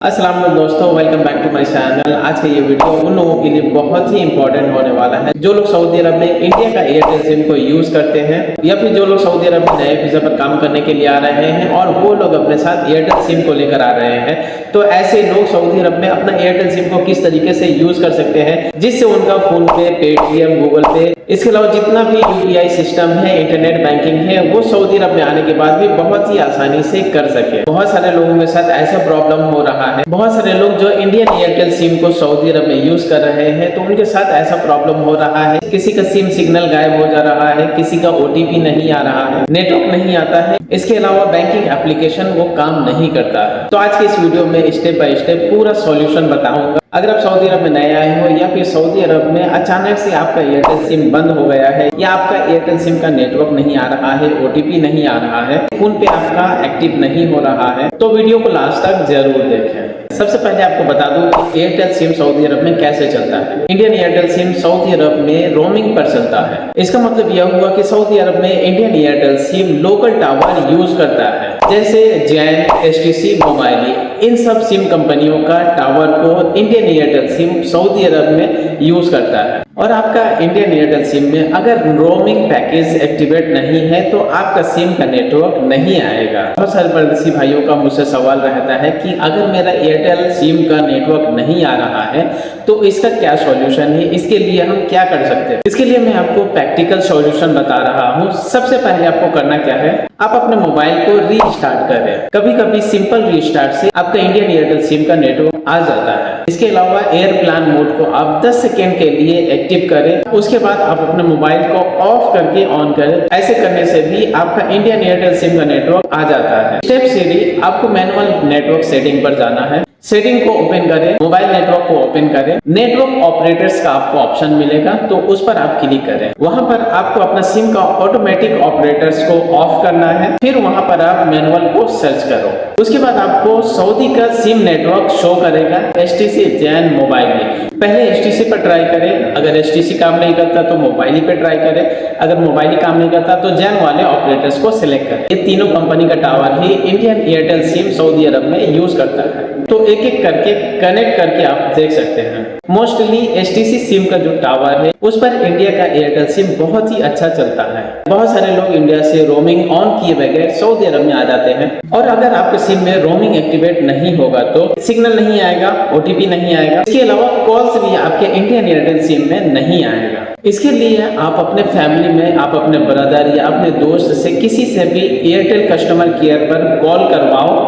अस्सलाम वालेकुम दोस्तों, welcome back to my channel. आज का ये वीडियो उन लोगों के लिए बहुत ही इंपॉर्टेंट होने वाला है जो लोग सऊदी अरब में इंडिया का एयरटेल सिम को यूज करते हैं या फिर जो लोग सऊदी अरब में नए वीजा पर काम करने के लिए आ रहे हैं और वो लोग अपने साथ एयरटेल सिम को लेकर आ रहे हैं। तो ऐसे लोग सऊदी अरब में अपना एयरटेल सिम को किस तरीके से यूज कर सकते हैं जिससे उनका फोन पे, पेटीएम, गूगल पे, इसके अलावा जितना भी यूपीआई सिस्टम है, इंटरनेट बैंकिंग है, वो सऊदी अरब में आने के बाद भी बहुत ही आसानी से कर सके। बहुत सारे लोगों के साथ ऐसा प्रॉब्लम हो रहा है। बहुत सारे लोग जो इंडियन एयरटेल सिम को सऊदी अरब में यूज कर रहे हैं तो उनके साथ ऐसा प्रॉब्लम हो रहा है, किसी का सिम सिग्नल गायब हो जा रहा है, किसी का ओटीपी नहीं आ रहा है, नेटवर्क नहीं आता है, इसके अलावा बैंकिंग एप्लीकेशन वो काम नहीं करता है। तो आज के इस वीडियो में स्टेप बाय स्टेप पूरा सॉल्यूशन बताऊंगा। अगर आप सऊदी अरब में नए आए हो या फिर सऊदी अरब में अचानक से आपका एयरटेल सिम बंद हो गया है या आपका एयरटेल सिम का नेटवर्क नहीं आ रहा है, ओटीपी नहीं आ रहा है, फोन पे आपका एक्टिव नहीं हो रहा है, तो वीडियो को लास्ट तक जरूर देखें। सबसे पहले आपको बता दूं कि एयरटेल सिम सऊदी अरब में कैसे चलता है। इंडियन एयरटेल सिम सऊदी अरब में रोमिंग पर चलता है। इसका मतलब यह हुआ कि सऊदी अरब में Indian Airtel SIM local tower use करता है, जैसे जैन, एसटीसी, मोबाइली, इन सब सिम कंपनियों का टावर को इंडियन एयरटेल सिम सऊदी अरब में यूज करता है। और आपका इंडियन एयरटेल सिम में अगर रोमिंग पैकेज एक्टिवेट नहीं है तो आपका सिम का नेटवर्क नहीं आएगा। बहुत सारे परदेसी भाइयों का मुझसे सवाल रहता है कि अगर मेरा एयरटेल सिम का नेटवर्क नहीं आ रहा है तो इसका क्या सॉल्यूशन है, इसके लिए हम क्या कर सकते हैं। इसके लिए मैं आपको प्रैक्टिकल सॉल्यूशन बता रहा हूँ। सबसे पहले आपको करना क्या है, आप अपने मोबाइल को रीस्टार्ट करें। कभी कभी सिंपल रीस्टार्ट से आपका इंडियन एयरटेल सिम का नेटवर्क आ जाता है। इसके अलावा एयरप्लेन मोड को आप 10 सेकेंड के लिए एक्टिव करें, उसके बाद आप अपने मोबाइल को ऑफ करके ऑन करें। ऐसे करने से भी आपका इंडियन एयरटेल सिम का नेटवर्क आ जाता है। स्टेप सीरीज, आपको मैनुअल नेटवर्क सेटिंग पर जाना है। सेटिंग को ओपन करें, मोबाइल नेटवर्क को ओपन करें, नेटवर्क ऑपरेटर्स का आपको ऑप्शन मिलेगा तो उस पर आप क्लिक करें। वहां पर आपको अपना सिम का ऑटोमेटिक ऑपरेटर्स को ऑफ करना है। फिर वहां पर आप मैनुअल को सर्च करो। उसके बाद आपको सऊदी का सिम नेटवर्क शो करेगा, एसटीसी, जैन, मोबाइली। पहले एसटीसी पर ट्राई करें, अगर एसटीसी काम नहीं करता तो मोबाइली पे ट्राई करें, अगर मोबाइली काम नहीं करता तो जैन वाले ऑपरेटर्स को सिलेक्ट करें। ये तीनों कंपनी का टावर ही इंडियन एयरटेल सिम सऊदी अरब में यूज करता है। तो एक एक करके कनेक्ट करके आप देख सकते हैं। मोस्टली एसटीसी सिम का जो टावर है उस पर इंडिया का एयरटेल सिम बहुत ही अच्छा चलता है। बहुत सारे लोग इंडिया से रोमिंग ऑन किए बगैर सऊदी अरब में आ जाते हैं। और अगर आपके सिम में रोमिंग एक्टिवेट नहीं होगा तो सिग्नल नहीं आएगा, ओटीपी नहीं आएगा, इसके अलावा कॉल्स भी आपके इंडियन एयरटेल सिम में नहीं आएगा। इसके लिए आप अपने फैमिली में, आप अपने ब्रदर या अपने दोस्त से किसी से भी एयरटेल कस्टमर केयर पर कॉल करवाओ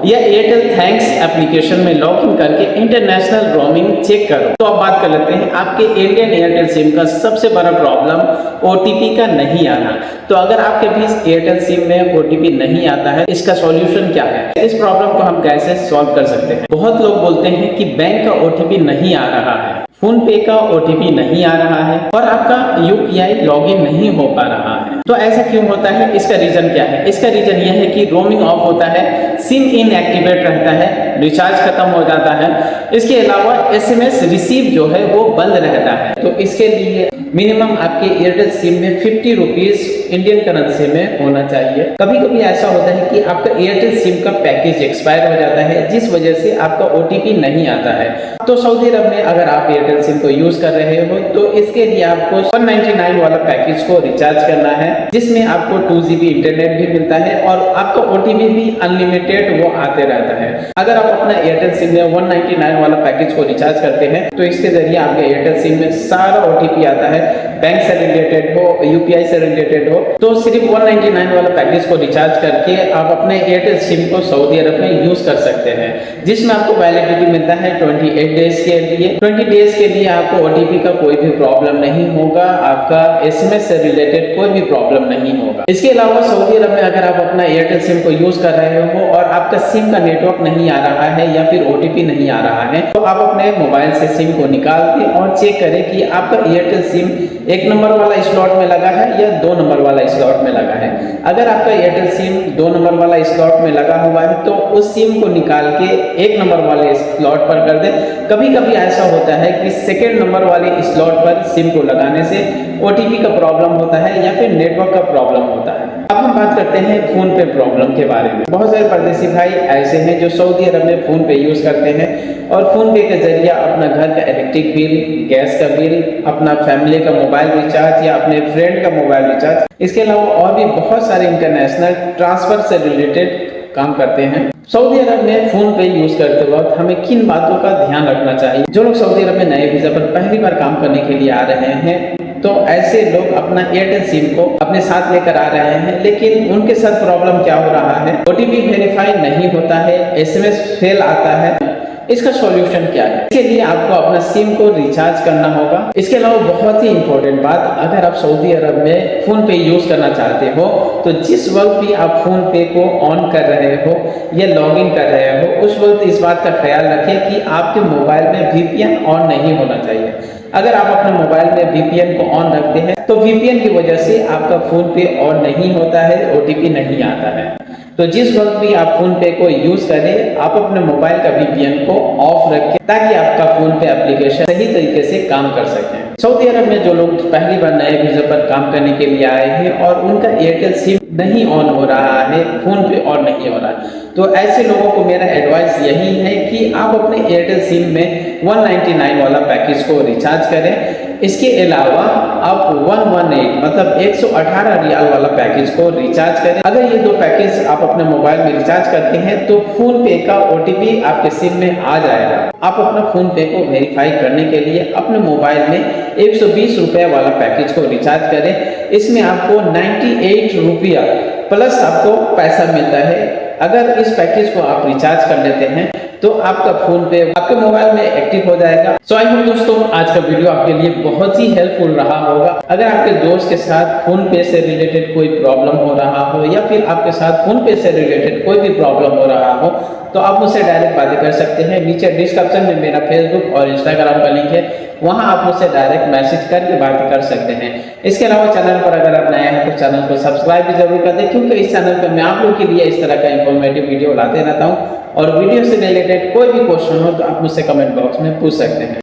या एयरटेल थैंक्स एप्लीकेशन में लॉगिन करके इंटरनेशनल रोमिंग चेक करो। तो अब बात कर लेते हैं आपके इंडियन एयरटेल सिम का सबसे बड़ा प्रॉब्लम ओटीपी का नहीं आना। तो अगर आपके भी एयरटेल सिम में ओटीपी नहीं आता है, इसका सॉल्यूशन क्या है, इस प्रॉब्लम को हम कैसे सॉल्व कर सकते हैं। बहुत लोग बोलते हैं कि बैंक का ओटीपी नहीं आ रहा है, फोन पे का ओटीपी नहीं आ रहा है और आपका यूपीआई लॉगिन नहीं हो पा रहा है। तो ऐसा क्यों होता है, इसका रीजन क्या है। इसका रीजन यह है कि रोमिंग ऑफ होता है, सिम इनएक्टिवेट रहता है, रिचार्ज खत्म हो जाता है, इसके अलावा एसएमएस रिसीव जो है वो बंद रहता है। तो इसके लिए मिनिमम आपके एयरटेल सिम में 50 रुपीज इंडियन करेंसी में होना चाहिए। कभी कभी ऐसा होता है कि आपका एयरटेल सिम का पैकेज एक्सपायर हो जाता है जिस वजह से आपका ओटीपी नहीं आता है। तो सऊदी अरब में अगर आप एयरटेल सिम को यूज कर रहे हो तो इसके लिए आपको 199 वाला पैकेज को रिचार्ज करना है, जिसमें आपको 2 GB इंटरनेट भी मिलता है और आपका ओटीपी भी अनलिमिटेड वो आते रहता है। अगर आप अपना एयरटेल सिम में 199 वाला पैकेज को रिचार्ज करते हैं तो इसके जरिए आपके एयरटेल सिम में सारा ओटीपी आता है, बैंक से रिलेटेड हो, यूपीआई से रिलेटेड हो। तो सिर्फ 199 वाला पैकेज को रिचार्ज करके आप अपने एयरटेल सिम को सऊदी अरब में यूज कर सकते हैं, जिसमें आपको वैलिडिटी मिलता है 28 डेज के लिए। 20 डेज के लिए आपको ओटीपी का कोई भी प्रॉब्लम नहीं होगा, आपका एसएमएस से रिलेटेड कोई भी प्रॉब्लम नहीं होगा। इसके अलावा सऊदी अरब में अगर आप अपना एयरटेल सिम को यूज कर रहे हो और आपका सिम का नेटवर्क नहीं आ रहा है या फिर ओटीपी नहीं आ रहा है तो आप अपने मोबाइल से सिम को निकाल के और चेक करें कि आपका एयरटेल सिम 1 नंबर वाला स्लॉट में लगा है या 2 नंबर वाला स्लॉट में लगा है। अगर आपका एयरटेल सिम 2 नंबर वाला स्लॉट में लगा हुआ है तो उस सिम को निकाल के 1 नंबर वाले स्लॉट पर कर दे। कभी कभी ऐसा होता है कि 2nd नंबर वाले स्लॉट पर सिम को लगाने से ओटीपी का प्रॉब्लम होता है या फिर नेटवर्क का प्रॉब्लम होता है। अब हम बात करते हैं फोन पे प्रॉब्लम के बारे में। बहुत सारे परदेसी भाई ऐसे हैं जो सऊदी अरब में फोन पे यूज करते हैं और फोन पे के जरिए अपना घर का इलेक्ट्रिक बिल, गैस का बिल, अपना फैमिली का मोबाइल रिचार्ज या अपने फ्रेंड का मोबाइल रिचार्ज, इसके अलावा और भी बहुत सारे इंटरनेशनल ट्रांसफर से रिलेटेड काम करते हैं। सऊदी अरब में फोन पे यूज करते वक्त हमें किन बातों का ध्यान रखना चाहिए? जो लोग सऊदी अरब में नए वीजा पर पहली बार काम करने के लिए आ रहे हैं, तो ऐसे लोग अपना एयरटेल सिम को अपने साथ लेकर आ रहे हैं, लेकिन उनके साथ प्रॉब्लम क्या हो रहा है? ओटीपी वेरीफाई नहीं होता है, एसएमएस फेल आता है। इसका सॉल्यूशन क्या है? इसके लिए आपको अपना सिम को रिचार्ज करना होगा। इसके अलावा बहुत ही इंपॉर्टेंट बात, अगर आप सऊदी अरब में फोन पे यूज करना चाहते हो तो जिस वक्त भी आप फोन पे को ऑन कर रहे हो या लॉग इन कर रहे हो, उस वक्त इस बात का ख्याल रखें कि आपके मोबाइल में VPN ऑन नहीं होना चाहिए। अगर आप अपने मोबाइल में VPN को ऑन रखते हैं तो VPN की वजह से आपका फोन पे ऑन नहीं होता है, OTP नहीं आता है। तो जिस वक्त भी आप फोन पे को यूज करें, आप अपने मोबाइल का VPN को ऑफ रखें ताकि आपका फोन पे एप्लीकेशन सही तरीके से काम कर सकें। सऊदी अरब में जो लोग पहली बार नए वीजा पर काम करने के लिए आए हैं और उनका एयरटेल सिम नहीं ऑन हो रहा है, फोन पे ऑन नहीं हो रहा है, तो ऐसे लोगों को मेरा एडवाइस यही है कि आप अपने एयरटेल सिम में 199 वाला पैकेज को रिचार्ज करें। इसके अलावा आप 118 मतलब 118 रियाल वाला पैकेज को रिचार्ज करें। अगर ये दो पैकेज आप अपने मोबाइल में रिचार्ज करते हैं तो फोन पे का OTP आपके सिम में आ जाएगा। आप अपना फोन पे को वेरीफाई करने के लिए अपने मोबाइल में 120 रुपए वाला पैकेज को रिचार्ज करें। इसमें आपको 98 रुपया प्लस आपको पैसा मिलता है। अगर इस पैकेज को आप रिचार्ज कर लेते हैं तो आपका फोन पे आपके मोबाइल में एक्टिव हो जाएगा। सो आई होप दोस्तों आज का वीडियो आपके लिए बहुत ही हेल्पफुल रहा होगा। अगर आपके दोस्त के साथ फोन पे से रिलेटेड कोई प्रॉब्लम हो रहा हो या फिर आपके साथ फोन पे से रिलेटेड कोई भी प्रॉब्लम हो रहा हो तो आप मुझसे डायरेक्ट बातें कर सकते हैं। नीचे डिस्क्रिप्शन में मेरा फेसबुक और इंस्टाग्राम का लिंक है, वहां आप मुझसे डायरेक्ट मैसेज करके बातें कर सकते हैं। इसके अलावा चैनल पर अगर आप नए हैं तो चैनल को सब्सक्राइब भी जरूर कर दें, क्योंकि इस चैनल पर मैं आप लोगों के लिए इस तरह का इंफॉर्मेटिव वीडियो लाते रहता हूं। और वीडियो से रिलेटेड कोई भी क्वेश्चन हो तो आप मुझसे कमेंट बॉक्स में पूछ सकते हैं।